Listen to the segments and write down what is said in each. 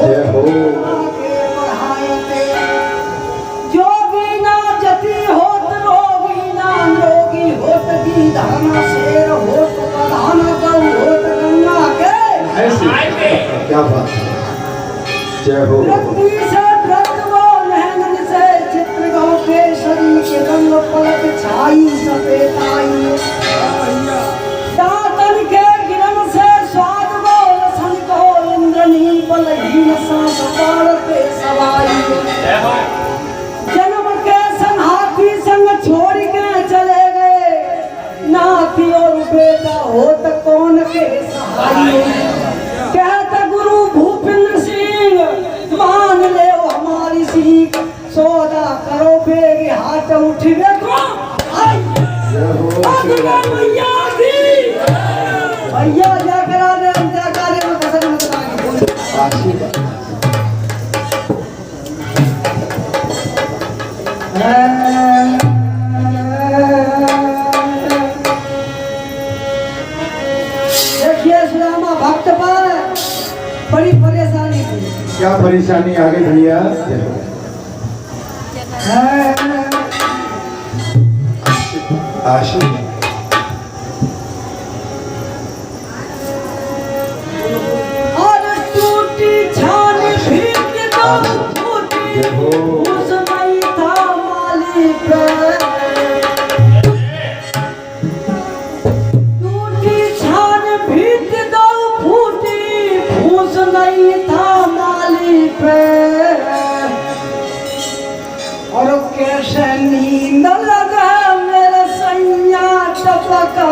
जय हो जोगी ना जति होत रोगी ना रोगी होत की धाना शेर होत प्रधान गौ होत गंगा के ऐसे क्या बात है जय हो रत्ती से रत्तवो नहनन से चित्र गौ के शरीर के रंग पलक छाई सफेद आई दातन के गिरन से स्वाद गो रसन को इंद्रनी बलहीन सांस पार पे सवाई जन्म के संग हाथी संग छोड़ के चले गए नाती और बेटा होत कौन के सहाय कहता गुरु भूपेंद्र सिंह मान ले हमारी सीख सौदा करो बेगी हाथ उठ देखो भैया भैया जा करा दे जा करे में कसम मत मांगी आशीर्वाद देखिए सुदामा भक्त पर बड़ी परेशानी हुई क्या परेशानी आ गई भैया आशीर्वाद और टूटी छान भीग दो टूटी उसमें था मालिक टूटी छान भीग दो फूटी फूस नहीं था मालिक और कैसे नींद लगा मेरे सैया टपका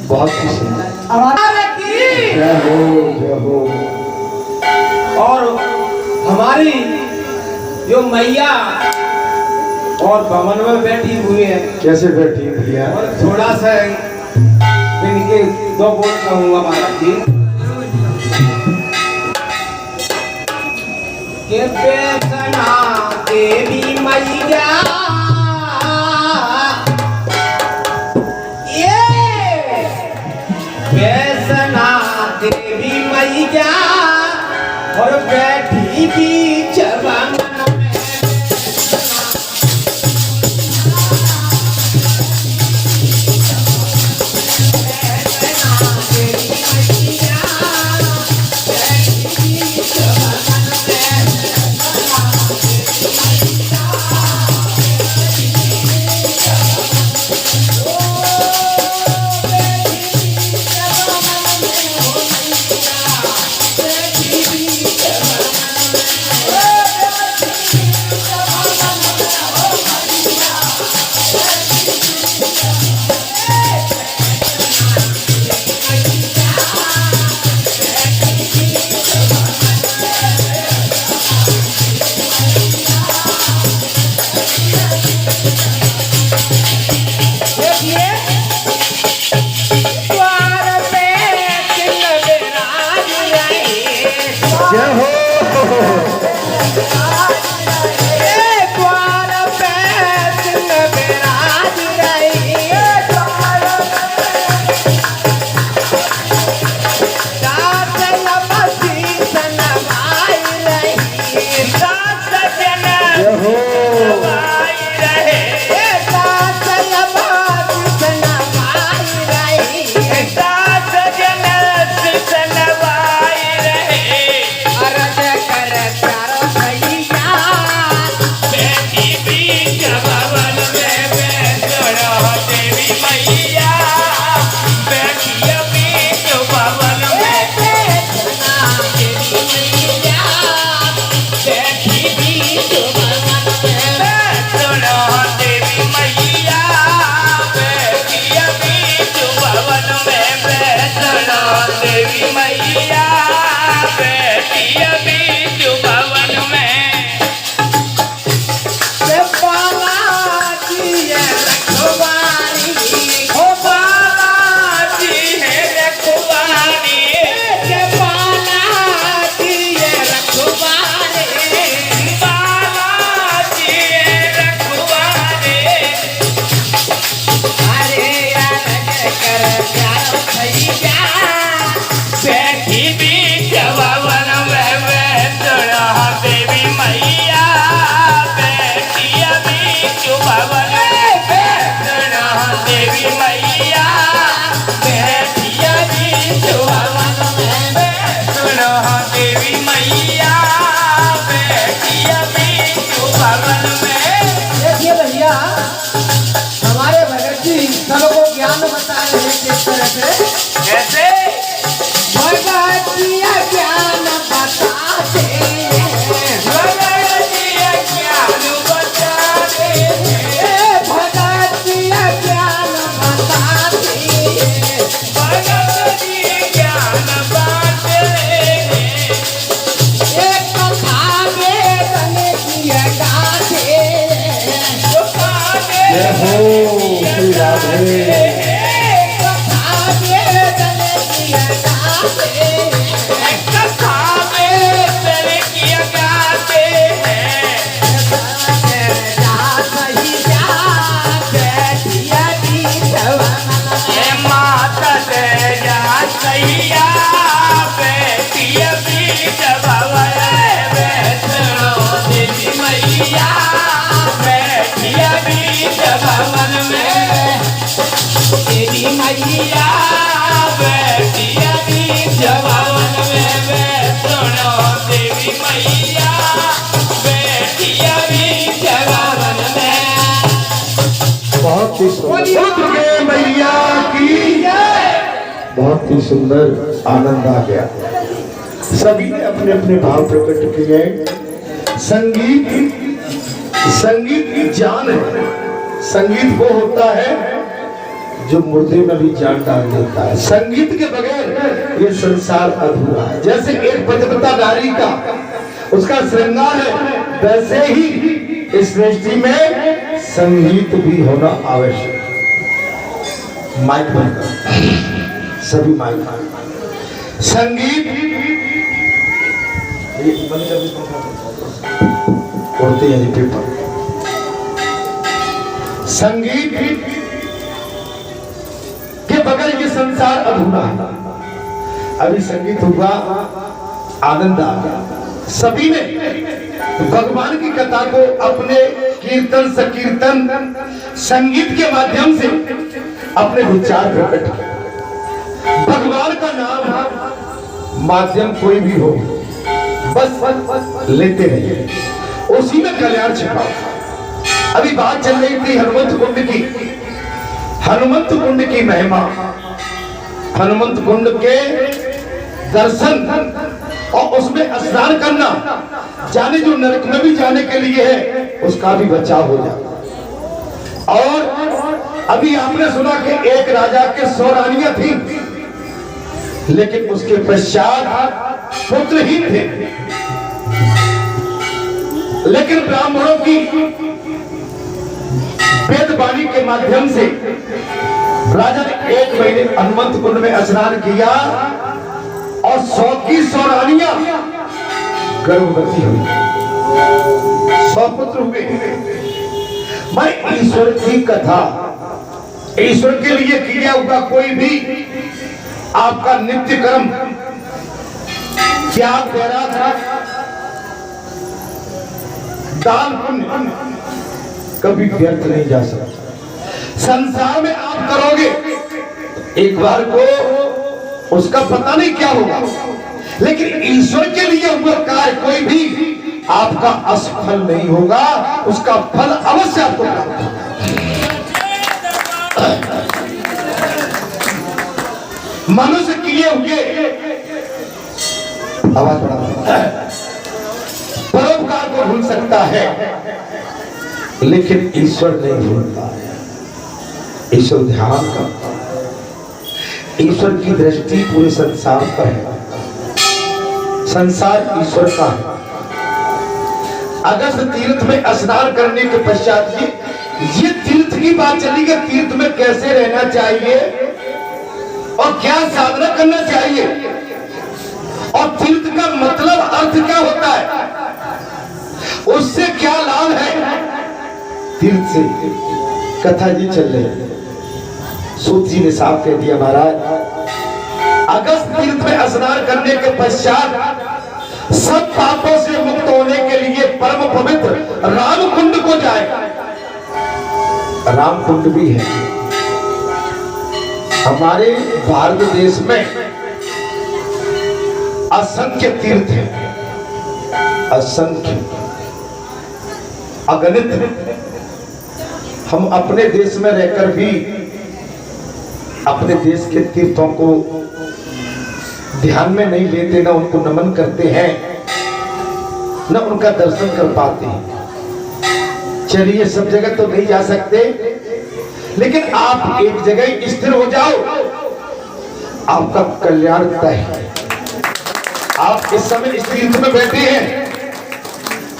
बहुत ही सुंदर जय हो और हमारी जो मैया और भवन में बैठी हुई है। कैसे बैठी भैया और थोड़ा सा इनके दो बोल कहूँगा महाराज जी के बेचना देवी मैया वैष्णा देवी मैया और बैठी बीच वन में मैया की बहुत ही सुंदर आनंद आ गया। सभी ने अपने अपने भाव प्रकट किए। संगीत की जान है। संगीत वो होता है जो मुर्दे में भी जान डाल देता है। संगीत के बगैर ये संसार अधूरा है। जैसे एक पतिव्रता नारी का उसका श्रृंगार है, वैसे ही इस सृष्टि में संगीत भी होना आवश्यक। माइक बंद करो, सभी माइक बंद। संगीत उड़ते हैं पेपर। संगीत के बगैर ये संसार अधूरा है। अभी संगीत हुआ, आनंद आ गया, सभी ने भगवान की कथा को अपने कीर्तन संकीर्तन संगीत के माध्यम से अपने विचार प्रकट किए। भगवान का नाम माध्यम कोई भी हो, बस लेते रहिए, उसी में कल्याण छिपा। अभी बात चल रही थी हनुमंत कुंड की, हनुमंत कुंड की महिमा, हनुमंत कुंड के दर्शन और उसमें स्नान करना, जाने जो नरक में भी जाने के लिए है उसका भी बचाव हो जाता। और अभी आपने सुना कि एक राजा के 100 रानियां थी, लेकिन उसके पश्चात पुत्रहीन थे। लेकिन ब्राह्मणों की वेदवाणी के माध्यम से राजा ने 1 महीने हनुमंत कुंड में स्नान किया और 100 की 100 रानियां गर्भवती हुई, 100 पुत्र हुए। मैं ईश्वर की कथा, ईश्वर के लिए किया हुआ कोई भी आपका नित्य कर्म, त्याग वैराग्य, दान पुण्य कभी व्यर्थ नहीं जा सकता। संसार में आप करोगे एक बार को उसका पता नहीं क्या होगा, लेकिन ईश्वर के लिए हुआ कार्य कोई भी आपका असफल नहीं होगा, उसका फल अवश्य आपको प्राप्त होगा। मनुष्य किए हुए आवाज बढ़ा परोपकार को भूल सकता है, लेकिन ईश्वर नहीं भूलता है। ईश्वर ध्यान करता है, ईश्वर की दृष्टि पूरे संसार पर है, संसार ईश्वर का है। अगस्त तीर्थ में स्नान करने के पश्चात ये तीर्थ की बात चली कि तीर्थ में कैसे रहना चाहिए और क्या साधना करना चाहिए, और तीर्थ का मतलब अर्थ क्या होता है, उससे क्या लाभ है। तीर्थ से कथा जी चल रही, सूत जी ने साफ कह दिया महाराज, अगस्त तीर्थ में स्नान करने के पश्चात सब पापों से मुक्त होने के लिए परम पवित्र राम कुंड को जाए। राम कुंड भी है हमारे भारत देश में, असंख्य तीर्थ है, असंख्य अगणित। हम अपने देश में रहकर भी अपने देश के तीर्थों को ध्यान में नहीं लेते, ना उनको नमन करते हैं, ना उनका दर्शन कर पाते हैं। चलिए सब जगह तो नहीं जा सकते, लेकिन आप एक जगह स्थिर हो जाओ, आपका कल्याण तय है। आप इस समय इस तीर्थ में बैठे हैं,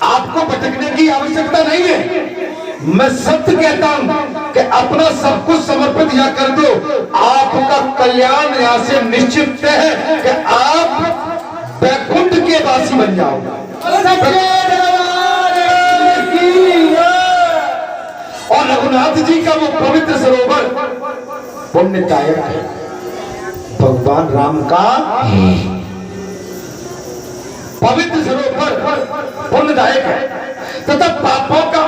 आपको भटकने की आवश्यकता नहीं है। मैं सत्य कहता हूं कि अपना सब कुछ समर्पित यहाँ कर दो, आपका कल्याण यहाँ से निश्चित है कि आप वैकुंठ के वासी बन जाओ। और रघुनाथ जी का वो पवित्र सरोवर पुण्यदायक है, भगवान राम का पवित्र सरोवर पुण्यदायक है, तथा पापों का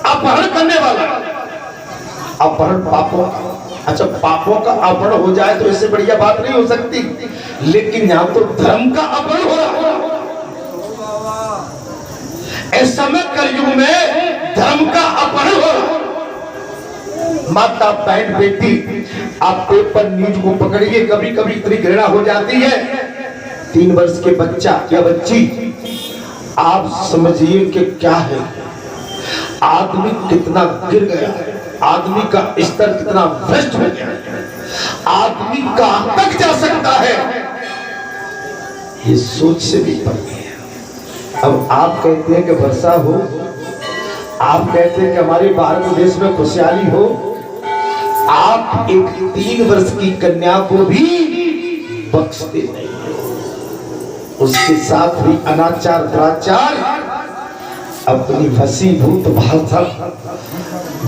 अपहरण करने वाला। अपहरण पापों, अच्छा पापों का अपहरण हो जाए तो इससे बढ़िया बात नहीं हो सकती, लेकिन यहां तो धर्म का अपहरण हो रहा है। इस समय कलयुग में धर्म का अपहरण हो रहा है। माता बहन बेटी, आप पेपर न्यूज को पकड़िए, कभी कभी इतनी घृणा हो जाती है। 3 वर्ष के बच्चा या बच्ची, आप समझिए कि क्या है, आदमी कितना गिर गया, आदमी का स्तर कितना भ्रष्ट हो गया, आदमी कहां तक जा सकता है, ये सोच से भी पड़ गया। अब आप कहते हैं कि वर्षा हो, आप कहते हैं कि हमारे भारत देश में खुशहाली हो, आप एक 3 वर्ष की कन्या को भी बख्शते नहीं, उसके साथ भी अनाचार दुराचार अपनी वसीभूत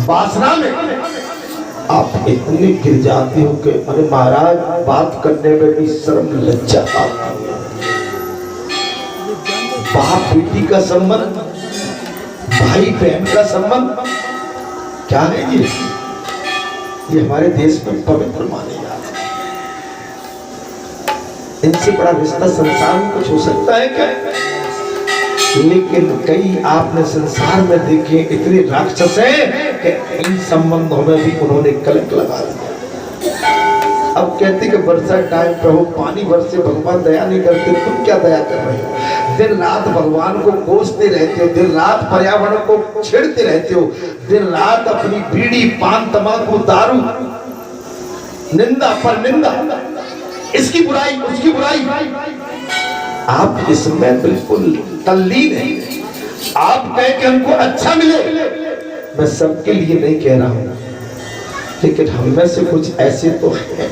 वासना में आप इतने गिर जाते हो कि अरे महाराज बात करने में भी शर्म लज्जा आती है। बाप बेटी का संबंध, भाई बहन का संबंध क्या है ये हमारे देश में पवित्र माने जाते हैं। इनसे बड़ा रिश्ता संसार में कुछ हो सकता है क्या? लेकिन कई आपने संसार में देखे इतने राक्षस हैं कि इन संबंधों में भी उन्होंने कलंक लगा दिया। अब कहते कि वर्षा टाइम पे हो, पानी बरसे, भगवान दया नहीं करते, तुम क्या दया कर रहे हो? दिन रात भगवान को कोसते रहते हो, दिन रात पर्यावरण को छेड़ते रहते हो, दिन रात अपनी बीड़ी, पान, तंबाकू, दारू, निंदा पर निंदा, इसकी बुराई उसकी बुराई, आप इसमें बिल्कुल तल्लीन है। आप कहे कि हमको अच्छा मिले, मैं सबके लिए नहीं कह रहा हूं, लेकिन हम में से कुछ ऐसे तो हैं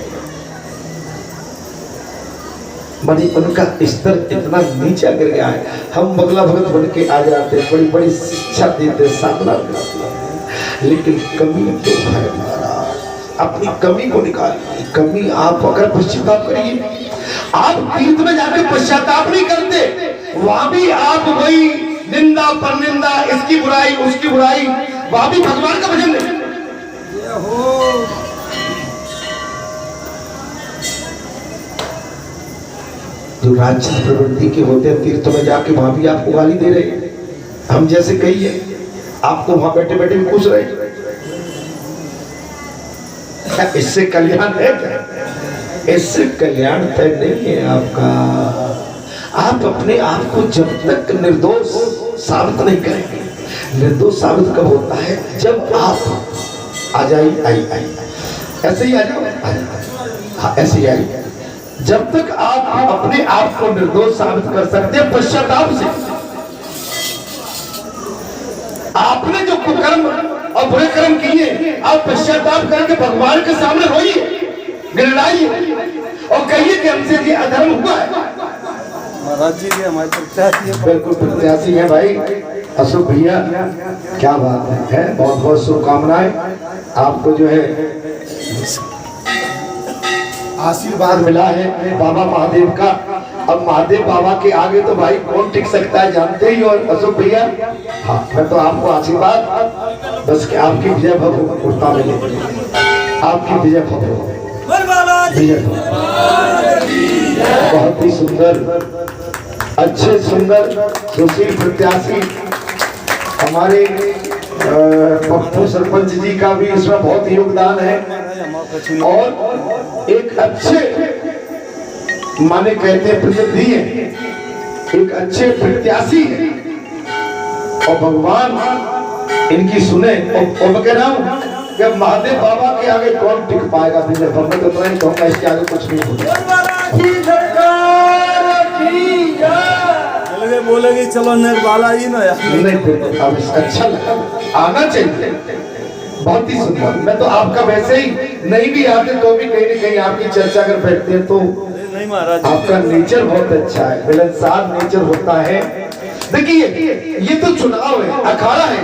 बड़ी उनका स्तर इतना नीचा गिर गया है। हम बगला भगत बन के आ जाते, बड़ी बड़ी शिक्षा देते, साधना करते, लेकिन कमी तो है महाराज। अपनी कमी को निकालिए। कमी आप अगर पश्चाताप करिए, आप तीर्थ में जाकर पश्चाताप नहीं करते, वहां भी आप वही निंदा पर निंदा, इसकी बुराई उसकी बुराई, वहां भी भगवान का भजन नहीं। जो राजस प्रवृत्ति के होते हैं तीर्थों में जाके वहां भी आपको गाली दे रहे हैं। हम जैसे कही है, आपको वहां बैठे बैठे भी पूछ रहे हैं, क्या इससे कल्याण है? क्या इससे कल्याण तय नहीं है आपका। आप अपने आप को जब तक निर्दोष साबित नहीं करेंगे, निर्दोष साबित कब होता है? जब आप आ जाइए, आई ऐसे ही आ जाओ, हाँ ऐसे ही आइए। जब तक आप अपने आप को निर्दोष साबित कर सकते हैं पश्चाताप से, आपने जो कुकर्म और बुरे कर्म किए, आप पश्चाताप करके भगवान के सामने रोइए, गिड़ाइए और कहिए कि हमसे ये अधर्म हुआ है। महाराज जी हमारे प्रत्याशी है। बिल्कुल प्रत्याशी है भाई अशोक भैया, क्या बात है। बहुत बहुत शुभकामनाएं आपको, जो है आशीर्वाद मिला है बाबा महादेव का। अब महादेव बाबा के आगे तो भाई कौन टिक सकता है, जानते ही। और अशोक भैया, हाँ मैं तो आपको आशीर्वाद, बस कि आपकी विजय भव उठता मिले, आपकी विजय भव, विजय भव। बहुत ही सुंदर, अच्छे सुंदर सुशील प्रत्याशी हमारे पप्पू सरपंच जी का भी इसमें बहुत योगदान है। और एक अच्छे माने कहते हैं प्रसिद्धि है, एक अच्छे प्रत्याशी है और भगवान इनकी सुने। और मैं कह रहा हूँ कि महादेव बाबा के आगे कौन टिक पाएगा? विजय भव में तो इतना ही कहूँगा, इसके आगे कुछ नहीं होगा। बोलेगी चलो निर्वाला ही ना नहीं, अब अच्छा लगा, आना चाहिए। बहुत ही सुंदर। मैं तो आपका वैसे ही नहीं भी आते तो भी कहीं न कहीं आपकी चर्चा अगर बैठते हैं तो नहीं महाराज, आपका नेचर बहुत अच्छा है, मिलनसार नेचर होता है। देखिए ये तो चुनाव है, अखाड़ा है,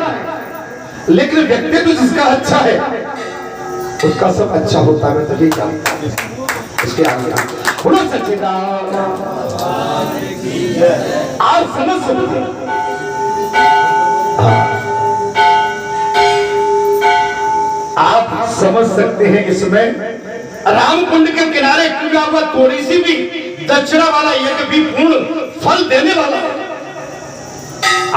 लेकिन व्यक्तित्व जिसका अच्छा है उसका सब अच्छा होता है। मैं तो ये जानता हूँ। इसके आगे बोलो सच्चिदानंद, आप समझ सकते हैं। आप समझ सकते हैं इसमें राम कुंड के किनारे टूटा हुआ थोड़ी सी भी दक्षिणा वाला यज्ञ भी पूर्ण फल देने वाला।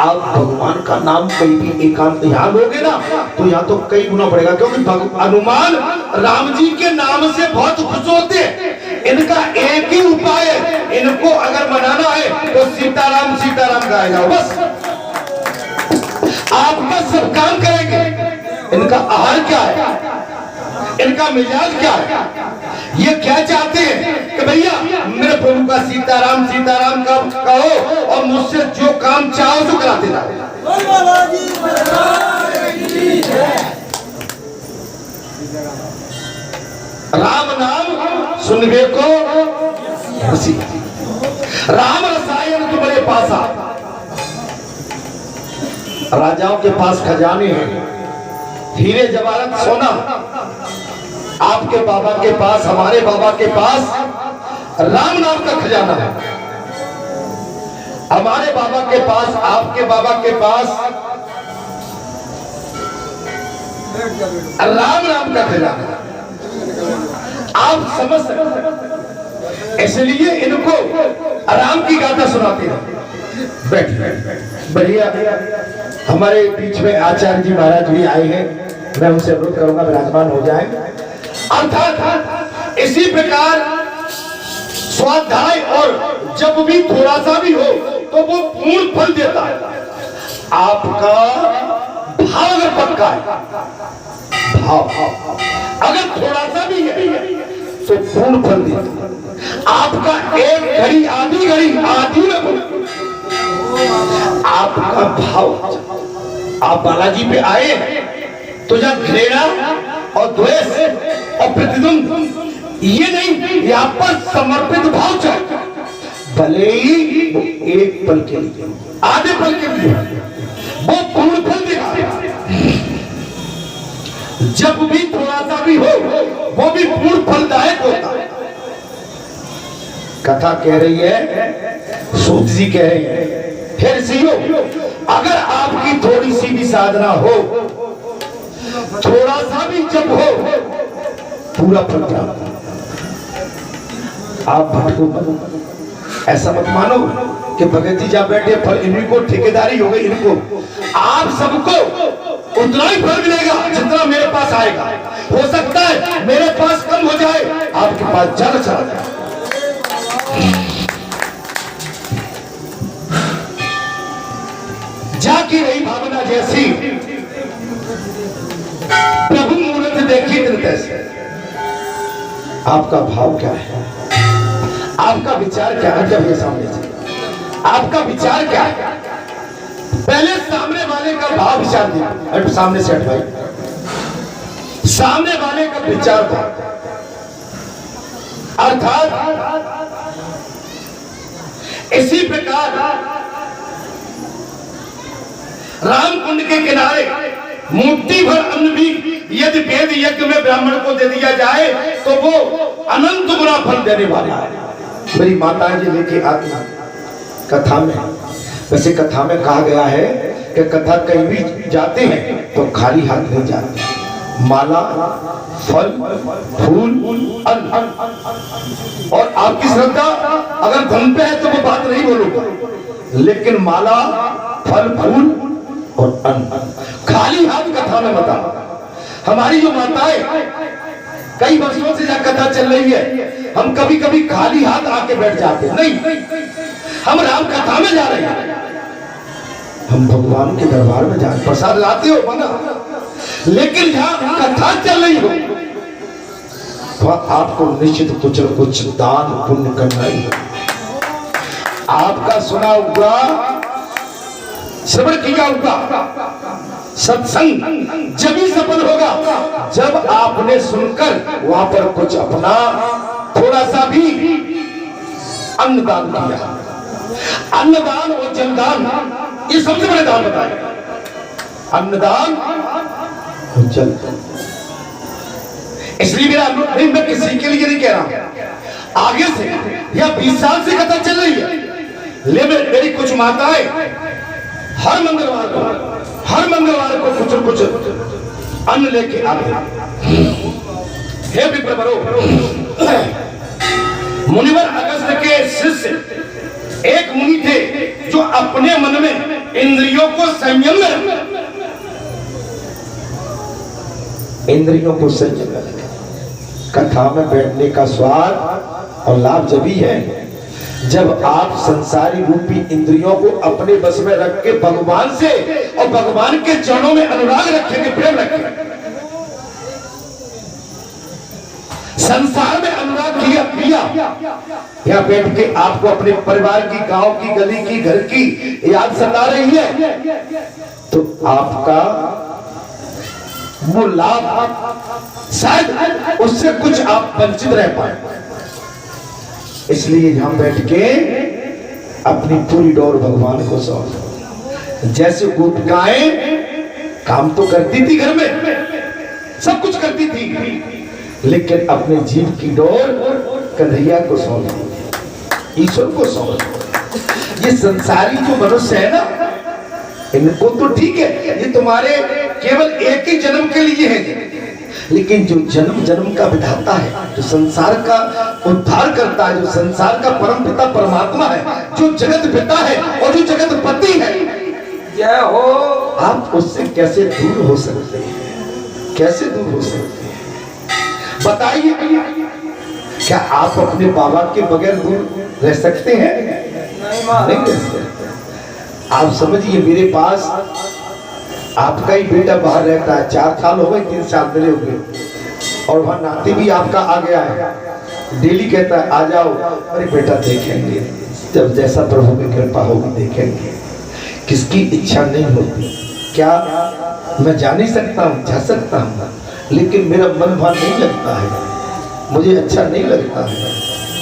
आप भगवान का नाम कहीं भी एकांत यहाँ लोगे ना तो यहाँ तो कई गुना बढ़ेगा, क्योंकि हनुमान राम जी के नाम से बहुत खुश होते हैं। इनका एक ही उपाय है, इनको अगर मनाना है तो सीताराम सीताराम गाएगा, बस आप बस सब काम करेंगे। इनका आहार क्या है, इनका मिजाज क्या है, ये क्या चाहते हैं कि भैया मेरे प्रभु का सीताराम सीताराम का कहो और मुझसे जो काम चाहो तो कराते जाओ। राम नाम सुनबे को हंसी, राम रसायन तुम्हारे पास। राजाओं के पास खजाने हैं, हीरे जवाहरात सोना, आपके बाबा के पास, हमारे बाबा के पास राम नाम का खजाना है। हमारे बाबा के पास, आपके बाबा के पास राम नाम का खजाना है। आप समझ सकते, इसलिए इनको राम की गाथा सुनाते हैं। बैठिए, बढ़िया। हमारे बीच में आचार्य जी महाराज भी आए हैं, मैं उनसे अनुरोध करूंगा विराजमान हो जाए। अर्थात इसी प्रकार स्वाध्याय और जब भी थोड़ा सा भी हो तो वो पूर्ण फल देता है। आपका भाव अगर पक्का है, भाव अगर थोड़ा सा भी है तो पूर्ण फल देता है। आपका एक घड़ी, आधी घड़ी, आधी में आपका भाव, आप बालाजी पे आए तो जब घृणा और द्वेष और प्रतिद्वंद ये नहीं, यहाँ पर समर्पित भाव चाहिए। भले ही एक पल के लिए, आधे पल के लिए, वो पूर्ण फल देगा। जब भी थोड़ा सा भी हो वो भी पूर्ण फलदायक होता है। कथा कह रही है, सूत जी कह रही है, हे ऋषियों, अगर आपकी थोड़ी सी भी साधना हो, थोड़ा सा भी जब हो, पूरा फल प्राप्त। आप भटको मत, ऐसा मत मानो कि भगत जी जहाँ बैठे फल इन्हीं को ठेकेदारी हो गई, इनको। आप सबको उतना ही फल मिलेगा जितना मेरे पास आएगा। हो सकता है मेरे पास कम हो जाए, आपके पास ज्यादा चला जाए। जाकी रही भावना जैसी, प्रभु मूर्त देखी हृदय से। आपका भाव क्या है, आपका विचार क्या है? जब ये सामने से आपका विचार क्या है, पहले सामने वाले का भाव विचार दिया। सामने से हट भाई, सामने वाले का विचार था। अर्थात इसी प्रकार राम कुंड के किनारे मुट्ठी भर अन्न भी यदि वेद यज्ञ में ब्राह्मण को दे दिया जाए तो वो अनंत गुना फल देने वाला है। मेरी माताएं जी लेके आती कथा में, वैसे कथा में कहा गया है कि कथा कहीं भी जाते हैं तो खाली हाथ नहीं जाते, माला, फल, फूल, अन्न। और आपकी श्रद्धा अगर धन पे है तो वो बात नहीं बोलूंगा, लेकिन माला, फल, फूल और अन्न खाली हाथ कथा में बता। हमारी जो माताएं कई वर्षों से जहाँ कथा चल रही है, हम कभी कभी खाली हाथ आके बैठ जाते हैं। नहीं, हम राम कथा में जा रहे हैं, हम भगवान के दरबार में जा रहे। प्रसाद लाते हो मना, लेकिन जहाँ कथा चल रही हो वह आपको निश्चित कुछ न कुछ दान पुण्य करना ही। आपका सुना हुआ, श्रवण किया हुआ सत्संग जब ही सफल होगा जब आपने सुनकर वहां पर कुछ अपना थोड़ा सा भी अन्नदान किया। अन्नदान और जलदान ये सबसे बड़े दान बताए, अन्नदान और जलदान। इसलिए मेरा अनुरोध नहीं, मैं किसी के लिए नहीं कह रहा, आगे से या 20 साल से कथा चल रही है, लेकिन मेरी कुछ माताएं हर मंगलवार को कुछ न कुछ अन्न लेके आते। हे विप्रवरो, मुनिवर अगस्त के शिष्य एक मुनि थे जो अपने मन में इंद्रियों को संयम में रखते। इंद्रियों को संयम में रखते। कथा में बैठने का स्वाद और लाभ जब ही है जब आप संसारी रूपी इंद्रियों को अपने बस में रख के भगवान से और भगवान के चरणों में अनुराग रखेंगे, प्रेम रखेंगे। संसार में अनुराग किया या बैठ के आपको अपने परिवार की, गांव की, गली की, घर की याद सता रही है तो आपका वो लाभ शायद उससे कुछ आप वंचित रह पाए। इसलिए यहां बैठ के अपनी पूरी डोर भगवान को सौंप। जैसे गोपिकाएं काम तो करती थी, घर में सब कुछ करती थी, लेकिन अपने जीव की डोर कन्हैया को सौंप दी, ईश्वर को सौंप दी। ये संसारी जो मनुष्य है ना, इनको तो ठीक है, ये तुम्हारे केवल एक ही जन्म के लिए है, लेकिन जो जन्म जन्म का विधाता है, जो संसार का उद्धार करता है, जो संसार का परम पिता परमात्मा है, जो जगत पिता है और जो जगत पति है, जय हो। आप उससे कैसे दूर हो सकते हैं? कैसे दूर हो सकते हैं? बताइए, क्या आप अपने बाबा के बगैर दूर रह सकते हैं? नहीं रह सकते। आप समझिए, मेरे पास आपका ही बेटा बाहर रहता है, 4 साल हो गए, 3 साल मिले हो गए, और वहां नाती भी आपका आ गया है, डेली कहता है आ जाओ। अरे बेटा देखेंगे, जब जैसा प्रभु की कृपा होगी देखेंगे। किसकी इच्छा नहीं होती? क्या मैं जा नहीं सकता हूँ? जा सकता हूँ, लेकिन मेरा मन वहां नहीं लगता है, मुझे अच्छा नहीं लगता है।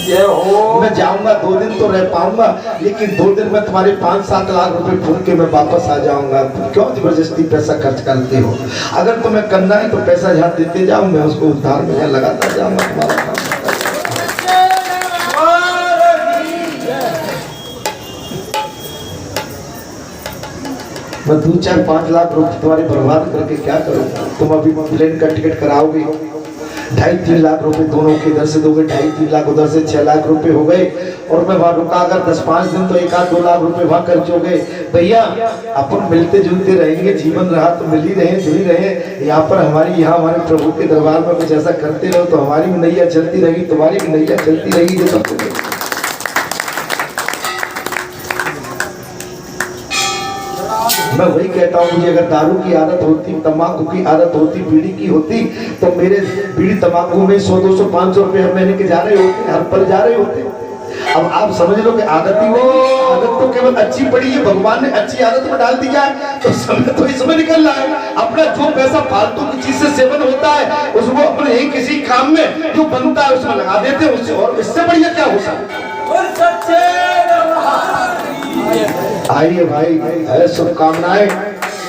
जय हो। मैं जाऊंगा 2 दिन तो रह पाऊंगा, लेकिन 2 दिन में तुम्हारे 5-7 लाख रुपए फूल के मैं वापस आ जाऊंगा। क्यों जबरदस्ती पैसा खर्च करते हो? अगर तुम्हें करना है तो पैसा जहाँ देते जाओ, मैं उसको उद्धार में लगाता जाऊंगा। तुम्हारा काम मैं 2-4-5 लाख रुपए तुम्हारे बर्बाद करके क्या करूंगा? तुम अभी प्लेन का टिकट कराओगे, 2.5-3 लाख रुपए दोनों के इधर से दोगे, 2.5-3 लाख उधर से 6 लाख रुपए हो गए, और मैं वहां रुका अगर 10-5 दिन तो 1-2 लाख रुपए वहां खर्च हो गए। भैया अपन मिलते जुलते रहेंगे, जीवन रहा तो मिल ही रहे, जुड़ ही रहे। यहाँ पर यहाँ हमारे प्रभु के दरबार में कुछ ऐसा करते रहो तो हमारी भी नैया चलती रहेगी, तुम्हारी भी नैया चलती रहेगी। जो सब मैं वही कहता हूँ, मुझे अगर दारू की आदत होती, तम्बाकू की आदत होती, बीड़ी की होती, तो मेरे बीड़ी तम्बाकू में 100-200-500 रुपए हर महीने के जा रहे होते, हर पल जा रहे होते। अब आप समझ लो कि आदत तो केवल अच्छी पड़ी है, भगवान ने अच्छी आदत में डाल दिया है, तो समय तो इसमें निकल रहा है। अपना जो पैसा फालतू की चीज से सेवन होता है, उसको अपने ही किसी काम में जो बनता है उसमें लगा देते हैं, उससे और इससे बढ़िया क्या हो सकता? आइए भाई, शुभकामनाएं,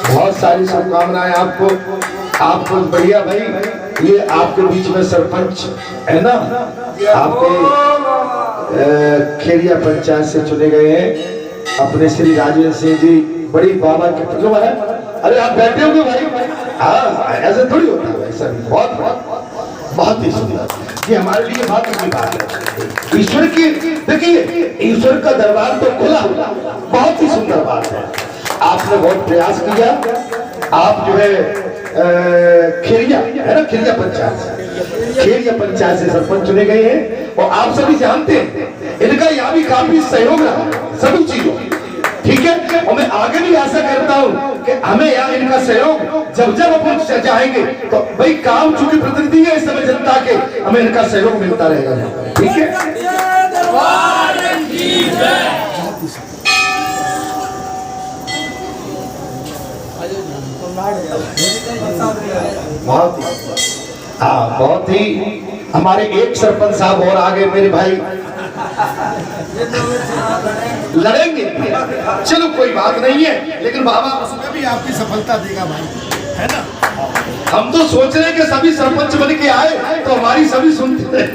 बहुत सारी शुभकामनाएं आपको। आपको बढ़िया भाई, ये आपके बीच में सरपंच है ना, आपके खेरिया पंचायत से चुने गए हैं अपने श्री राजेंद्र सिंह जी, बड़ी बाबा के प्रतिमा है। अरे आप बैठे होंगे भाई, हाँ ऐसे थोड़ी होता है भाई, सर बहुत ही सुंदर। ये हमारे लिए बात की बात है, ईश्वर की। देखिए ईश्वर का दरबार तो खुला, बहुत ही सुंदर बात है। आपने बहुत प्रयास किया, आप जो है खेरिया है ना, खेरिया पंचायत से सरपंच चुने गए हैं, और आप सभी जानते हैं इनका यहाँ भी काफी सहयोग रहा सभी चीजों, ठीक है। और मैं आगे भी आशा करता हूँ कि हमें यहाँ इनका सहयोग जब जब अपन चाहेंगे, तो भाई काम चूंकि प्रतिनिधि है इस समय जनता के, हमें इनका सहयोग मिलता रहेगा, ठीक है। बहुत ही हमारे एक सरपंच साहब और आगे मेरे भाई लड़ेंगे, चलो कोई बात नहीं है, लेकिन बाबा उसमें भी आपकी सफलता देगा भाई, है ना। हम तो सोच रहे हैं कि सभी सरपंच बन के आए तो हमारी सभी सुनते रहे।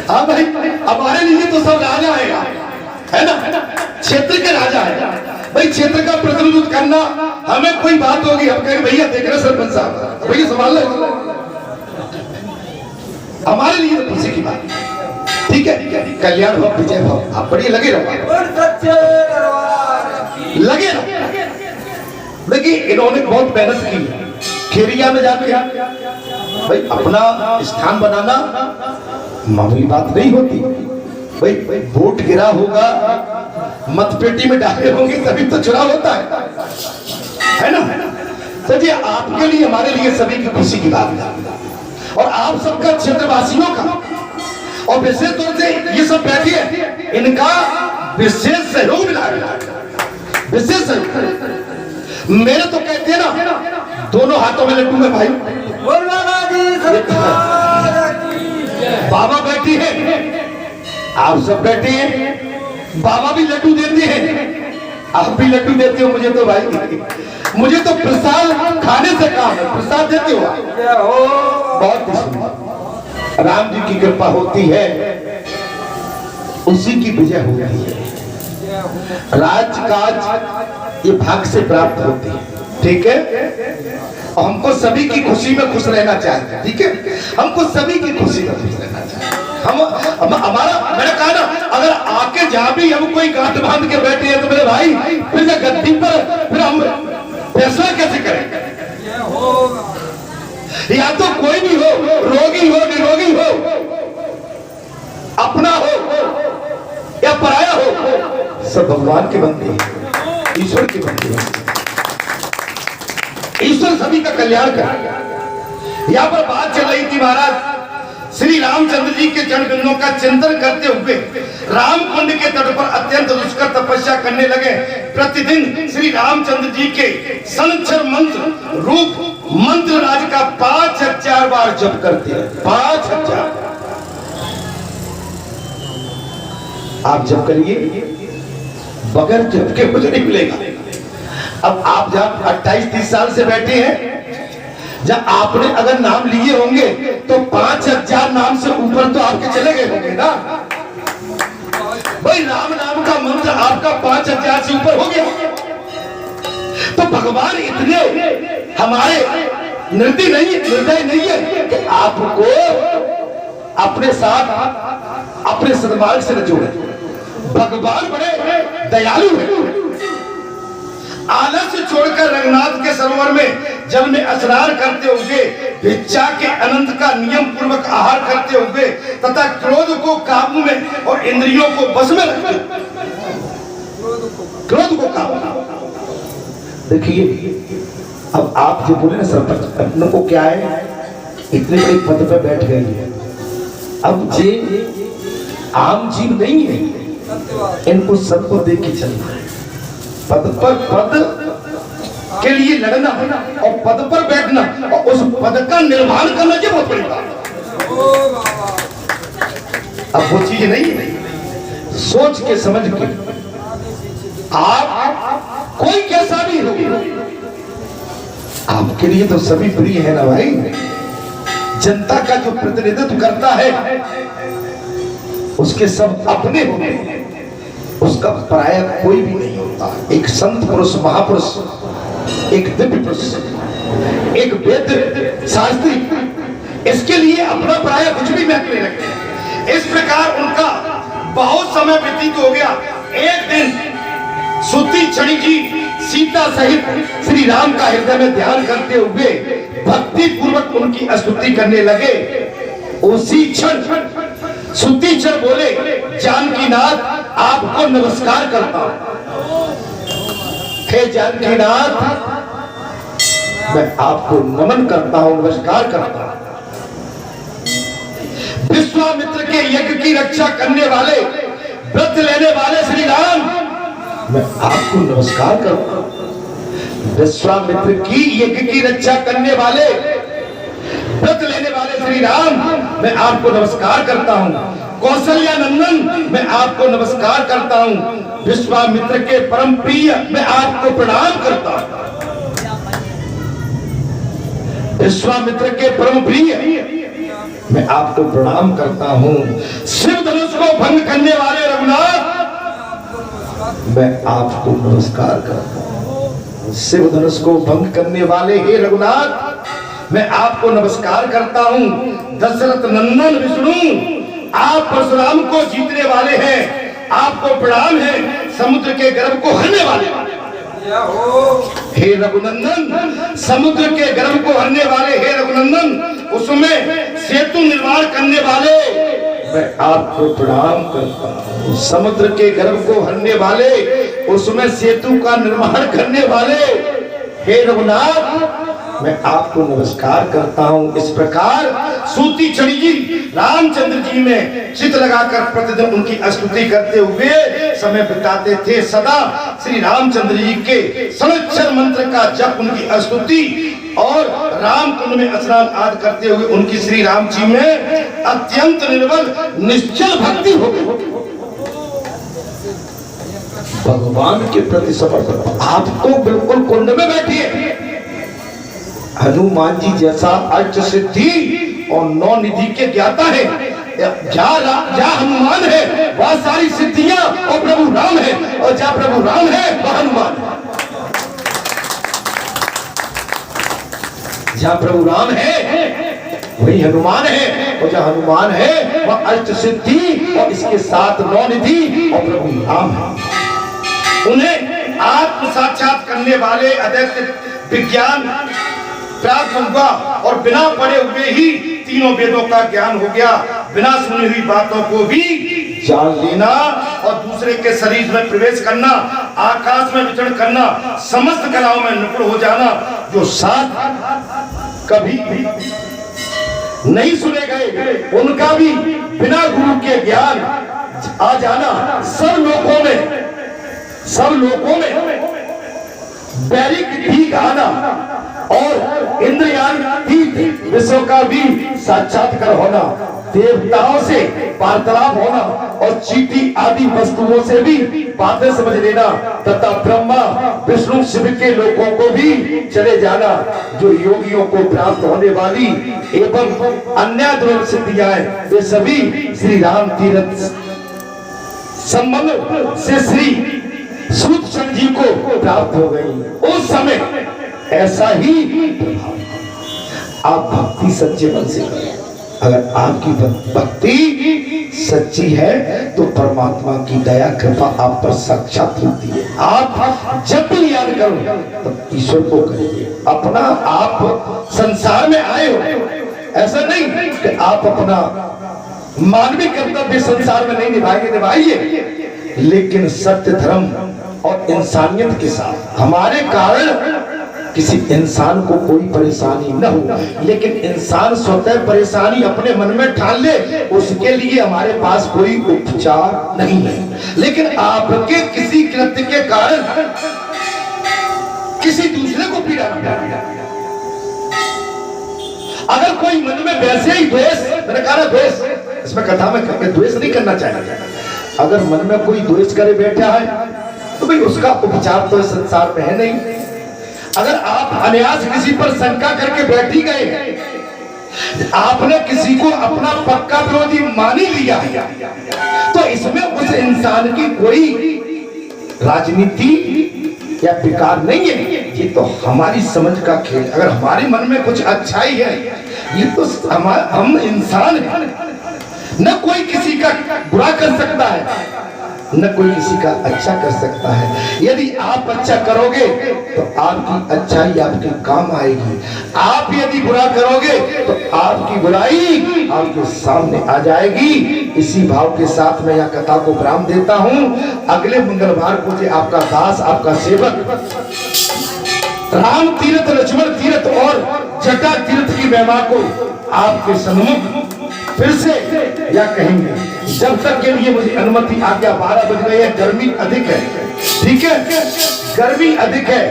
हाँ भाई, हमारे लिए तो सब राजा है ना, क्षेत्र के राजा है भाई। क्षेत्र का प्रतिनिधित्व करना, हमें कोई बात होगी हम कहेंगे भैया देख रहे सरपंच साहब, भैया संभाल लो, हमारे लिए तो खुशी की बात, ठीक है। कल्याण हो, विजय हो, आप बढ़िया लगे रहो, लगे रहो। देखिए इन्होंने बहुत मेहनत की खेरिया में जाके, भाई अपना स्थान बनाना मामूली बात नहीं होती भाई। वोट गिरा होगा, मतपेटी में डाले होंगे, तभी तो चुनाव होता है ना। तो जी आपके लिए, हमारे लिए सभी की खुशी की बात है, और आप सबका क्षेत्रवासियों का, और विशेष तौर से ये सब बैठे हैं, इनका विशेष सहयोग मिला, विशेष सहयोग। मेरे तो कहते हैं ना, दोनों हाथों में लड्डू है भाई। बाबा बैठी है, आप सब बैठे हैं, बाबा भी लड्डू देते हैं, आप भी लड्डू देते हो मुझे, तो भाई मुझे तो प्रसाद खाने से काम है, प्रसाद देते हो आप। क्या हो बहुत ही सुंदर। राम जी की कृपा होती है, उसी की विजय होती है। राजकाज ये भाग से प्राप्त होती है, ठीक है। और हमको सभी की खुशी में खुश रहना चाहिए, ठीक है। हमको सभी की खुशी में खुश रहना चाहिए। हम हमारा, मैंने कहा ना, अगर आके जहां भी हम कोई गांठ बांध के बैठे हैं तो मेरे भाई फिर से गद्दी पर फिर हम फैसला कैसे करें? या तो कोई भी हो, रोगी हो निरोगी हो, अपना हो या पराया हो, सब भगवान के बंदे हैं, ईश्वर के बंदे हैं। ईश्वर सभी का कल्याण करेगा। यहाँ पर बात चल रही थी महाराज, श्री रामचंद्र जी के चरण कमलों का चिंतन करते हुए रामकुंड के तट पर अत्यंत दुष्कर तपस्या करने लगे। प्रतिदिन श्री रामचंद्र जी के संक्षर मंत्र रूप मंत्र राज का 5000 बार जप करते हैं। 5000 आप जप करिए, बगैर जप के कुछ नहीं मिलेगा। अब आप जब 28-30 साल से बैठे हैं, जब आपने अगर नाम लिए होंगे तो 5000 नाम से ऊपर तो आपके चले गए होंगे ना भाई। राम नाम का मंत्र आपका 5000 से ऊपर हो गया। तो भगवान इतने हमारे निर्दय नहीं है कि आपको अपने साथ अपने सन्मार्ग से न जोड़े। भगवान बड़े दयालु हैं। आलस्य छोड़कर रंगनाथ के सरोवर में जल में स्नान करते हुए, भिक्षा के अनंत का नियम पूर्वक आहार करते हुए तथा क्रोध को काबू में और इंद्रियों को बस में रखते, क्रोध को काबू। देखिए, अब आप जो बोले ना सरपंच, अपनों को क्या है, इतने बड़े पद पे बैठ गए हैं। अब जे आम जीव नहीं है, इनको सबको देख के चलना है। पद पर पद के लिए लड़ना और पद पर बैठना और उस पद का निर्माण करना, ये बहुत बड़ी बात है। अब वो चीज नहीं है, सोच के समझ के आप कोई कैसा भी हो, आपके लिए तो सभी प्रिय है ना भाई। जनता का जो प्रतिनिधित्व करता है उसके सब अपने होते हैं, उसका पराया कोई भी नहीं होता। एक संत पुरुष, महापुरुष, एक दिव्य पुरुष, एक वेद शास्त्री, इसके लिए अपना पराया कुछ भी महत्व नहीं रखते। इस प्रकार उनका बहुत समय व्यतीत हो गया। एक दिन सूती छड़ी जी सीता सहित श्री राम का हृदय में ध्यान करते हुए भक्ति पूर्वक उनकी स्तुति करने लगे। उसी क्षण सूतीक्षण बोले, जानकीनाथ आपको नमस्कार करता हूं। हे जानकीनाथ, मैं आपको नमन करता हूं, नमस्कार करता हूं। विश्वामित्र के यज्ञ की रक्षा करने वाले, व्रत लेने वाले श्री राम, मैं आपको नमस्कार करता हूं। विश्वामित्र की यज्ञ की रक्षा करने वाले, व्रत लेने वाले श्री राम, मैं आपको नमस्कार करता हूं। कौशल्या नंदन, मैं आपको नमस्कार करता हूं। विश्वामित्र के परम प्रिय, मैं आपको प्रणाम करता हूं। विश्वामित्र के परम प्रिय, मैं आपको प्रणाम करता हूं। शिव धनुष को भंग करने वाले रघुनाथ, मैं आपको नमस्कार करता हूं। शिव धनुष को भंग करने वाले हे रघुनाथ, मैं आपको नमस्कार करता हूं। दशरथ नंदन विष्णु, आप परशुराम को जीतने वाले हैं, आपको प्रणाम है। समुद्र के गर्भ को हरने वाले हे रघुनंदन, समुद्र के गर्भ को हरने वाले हे रघुनंदन, उसमें सेतु निर्माण करने वाले, मैं आपको प्रणाम करता हूं। समुद्र के गर्भ को हरने वाले, उसमें सेतु का निर्माण करने वाले हे रघुनाथ, मैं आपको नमस्कार करता हूं। इस प्रकार सूती छड़ी जी रामचंद्र जी में चित लगाकर प्रतिदिन उनकी स्तुति करते हुए समय बिताते थे। सदा श्री रामचंद्र जी के संक्षर मंत्र का जप, उनकी स्तुति और राम कुंड में स्नान आदि करते हुए उनकी श्री राम जी में अत्यंत निर्बल निश्चल भक्ति हो गई। भगवान के प्रति समर्पण। आप तो बिल्कुल कुंड में बैठिए। हनुमान जी जैसा अष्ट सिद्धि और 9 निधि के ज्ञाता है, जहाँ हनुमान है वह सारी सिद्धियां और प्रभु राम है, और जहाँ प्रभु राम है वह हनुमान है। जहाँ प्रभु राम है वही हनुमान है, और जहाँ हनुमान है वह अष्ट सिद्धि और इसके साथ 9 निधि और प्रभु राम है। उन्हें आत्म साक्षात करने वाले अद्वैत विज्ञान प्राप्त हुआ और बिना पढ़े हुए ही तीनों वेदों का ज्ञान हो गया। बिना सुनी हुई बातों को भी जान लेना और दूसरे के शरीर में प्रवेश करना, आकाश में विचरण करना, समस्त कलाओं में निपुण हो जाना, जो साथ कभी भी नहीं सुने गए उनका भी बिना गुरु के ज्ञान आ जाना, सब लोगों में बैरिक ठीक आना और इंद्रियान विश्व का भी साक्षात्कार होना, देवताओं से वार्तालाप होना और चीटी आदि वस्तुओं से भी बातें समझ लेना, तथा ब्रह्मा विष्णु शिव के लोगों को भी चले जाना, जो योगियों को प्राप्त होने वाली एवं अन्य द्रव्य सिद्धियां वे सभी श्री राम तीर्थ संबंध से श्री सूत जी को प्राप्त हो गई। उस समय ऐसा ही आप भक्ति सच्चे मन से करें। अगर आपकी भक्ति सच्ची है तो परमात्मा की दया कृपा आप पर साक्षात होती है। आप जब भी याद करो तब ईश्वर को करिए। अपना आप संसार में आए हो, ऐसा नहीं कि आप अपना मानवीय कर्तव्य संसार में नहीं निभाइए, लेकिन सत्य धर्म और इंसानियत के साथ। हमारे कारण किसी इंसान को कोई परेशानी न हो, लेकिन इंसान स्वतः परेशानी अपने मन में ठान ले, उसके लिए हमारे पास कोई उपचार नहीं है। लेकिन आपके किसी कृत्य के कारण किसी दूसरे को पीड़ा अगर कोई मन में वैसे ही द्वेष, मैंने कहा द्वेष, इसमें कथा में करके द्वेष नहीं करना चाहिए। अगर मन में कोई द्वेष करे बैठा है तो भाई उसका उपचार तो संसार में है नहीं। अगर आप अनायास किसी पर शंका करके बैठ ही गए, आपने किसी को अपना पक्का विरोधी मान ही लिया, तो इसमें उस इंसान की कोई राजनीति या विकार नहीं है। ये तो हमारी समझ का खेल। अगर हमारे मन में कुछ अच्छाई है, ये तो हम इंसान हैं, न कोई किसी का बुरा कर सकता है, न कोई किसी का अच्छा कर सकता है। यदि आप अच्छा करोगे तो आपकी अच्छाई आपके काम आएगी, आप यदि बुरा करोगे तो आपकी बुराई आपके सामने आ जाएगी। इसी भाव के साथ मैं यह कथा को विराम देता हूँ। अगले मंगलवार को जो आपका दास, आपका सेवक राम तीर्थ, लक्ष्मण तीर्थ और जटा तीर्थ की महिमा को आपके सम्मुख फिर से या कहेंगे। जब तक के लिए मुझे अनुमति आज्ञा। 12 बज गए हैं, गर्मी अधिक है, ठीक है, गर्मी अधिक है।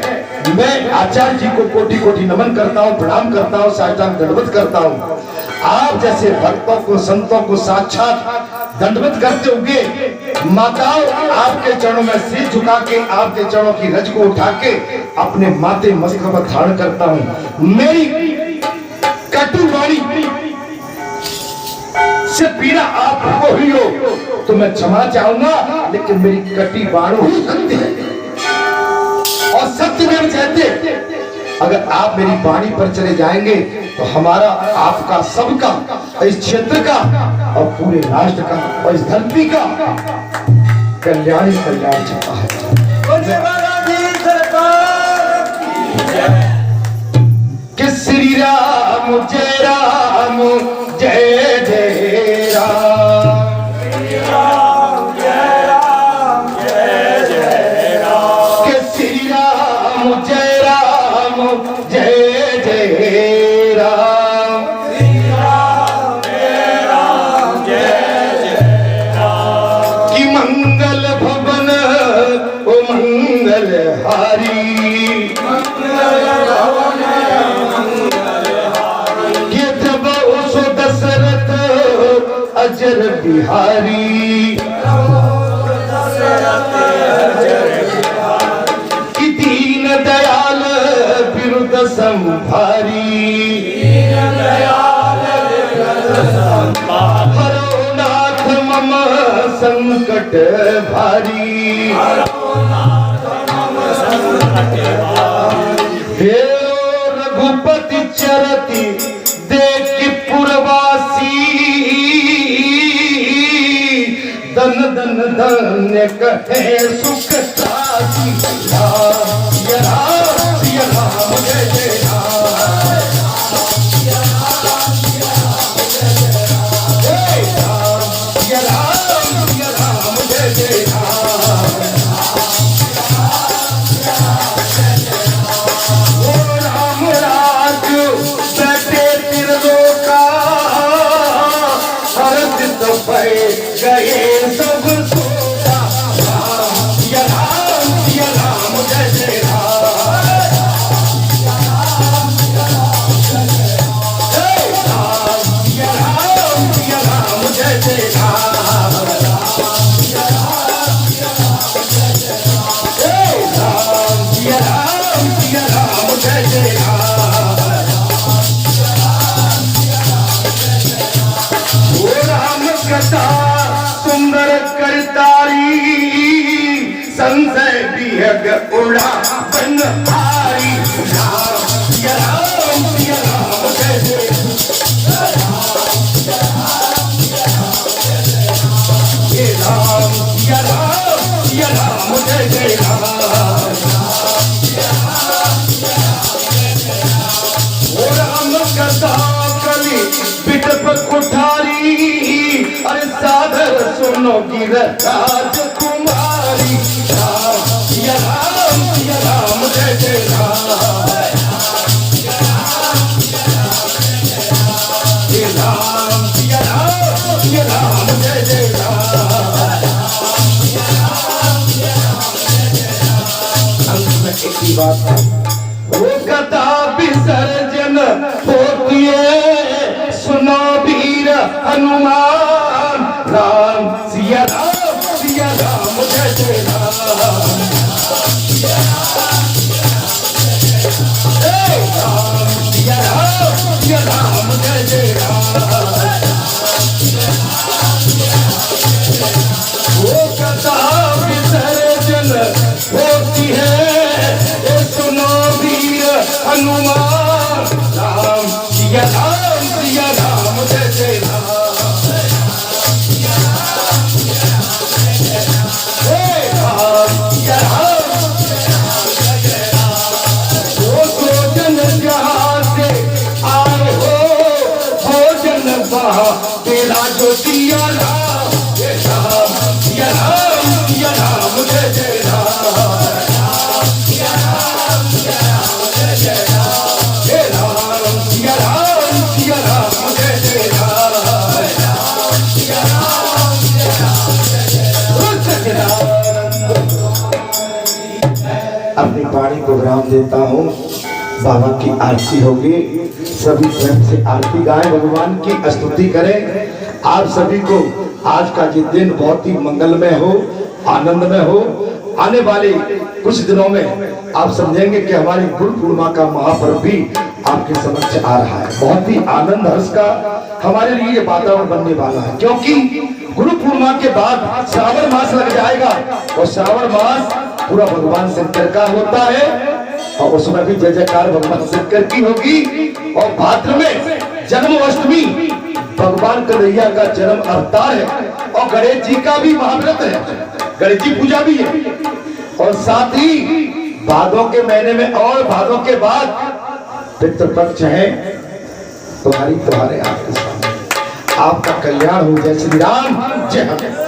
मैं आचार्य जी को कोटि कोटि नमन करता हूँ, प्रणाम करता हूँ, साष्टांग दंडवत करता हूँ। आप जैसे भक्तों को, संतों को साक्षात दंडवत करते होंगे। माताओं, आपके चरणों में सिर झुका के, आपके चरणों की रज को उठा के अपने माथे मस्तक पर धारण करता हूँ। मेरी कटु वाणी से पीड़ा आपको हुई हो तो मैं क्षमा चाहूंगा, लेकिन मेरी कटी बाणों ही सत्य है और सत्य में कहते। अगर आप मेरी वाणी पर चले जाएंगे तो हमारा, आपका, सबका, इस क्षेत्र का और पूरे राष्ट्र का और इस धरती का कल्याण ही कल्याण चाहता है। कि श्री राम जय राम जय जय राम, श्री राम जय राम जय जय राम, कि श्री राम जय राम जय जय राम, श्री राम जय राम जय जय राम। कि मंगल भवन ओ मंगल हारी, मंगल भवन अजर बिहारी, कि दीन दयाल बिरुद संभारी हरो नाथ मम संकट भारी हे रघुपति चरति देखि पुरवासी धन धन धन्य कहे सुख सासी राम जय जय राम जय जय राम ओ राम राज बैठे त्रिलोका हर्षित भय गए सब सोता राम जय जय राम जय जय राम जय जय ओ राम कथा सुंदर करतारी संशय विहग उड़ा बनहारी राम जय जय हे राम जय जय राम ओ राम कथा कली बिटप कुठारी अरे साधर सुनो गिर राजकुमारी राम जय जय राम हे राम जय जय राम अंत में एक ही बात है वो कथा विसर्जन होती है सुनो वीर हनुमान राम सिया राम जय जय राम राम जय जय राम वो कथा विसर्जन होती है सुनो वीर हनुमान राम सिया राम जय जय राम वो भोजन जहाँ से आए हो भोजन वहाँ तेरा जो दिया राम जय जय राम अपनी वाणी को विराम देता हूँ। बाबा की आरती होगी, सभी स्वयं से आरती गाएं, भगवान की स्तुति करें। आप सभी को आज का ये दिन बहुत ही मंगलमय हो, आनंदमय हो। आने वाले कुछ दिनों में आप समझेंगे कि हमारी गुरु पूर्णिमा का महापर्व भी आपके समक्ष आ रहा है। बहुत ही आनंद हर्ष का हमारे लिए ये वातावरण बनने वाला है, क्योंकि गुरु पूर्णिमा के बाद श्रावण मास लग जाएगा और श्रावण मास पूरा भगवान शंकर का होता है और उसमें भी जय जयकार भगवान शंकर की होगी। और भाद्र में जन्माष्टमी भगवान कन्हैया का जन्म अवतार है और गणेश जी का भी महाव्रत है, गणेश जी पूजा भी है। और साथ ही भादों के महीने में और भादों के बाद पितृपक्ष है, तुम्हारे आपके सामने, आपका कल्याण हो। जय श्री राम, जय हनुमान।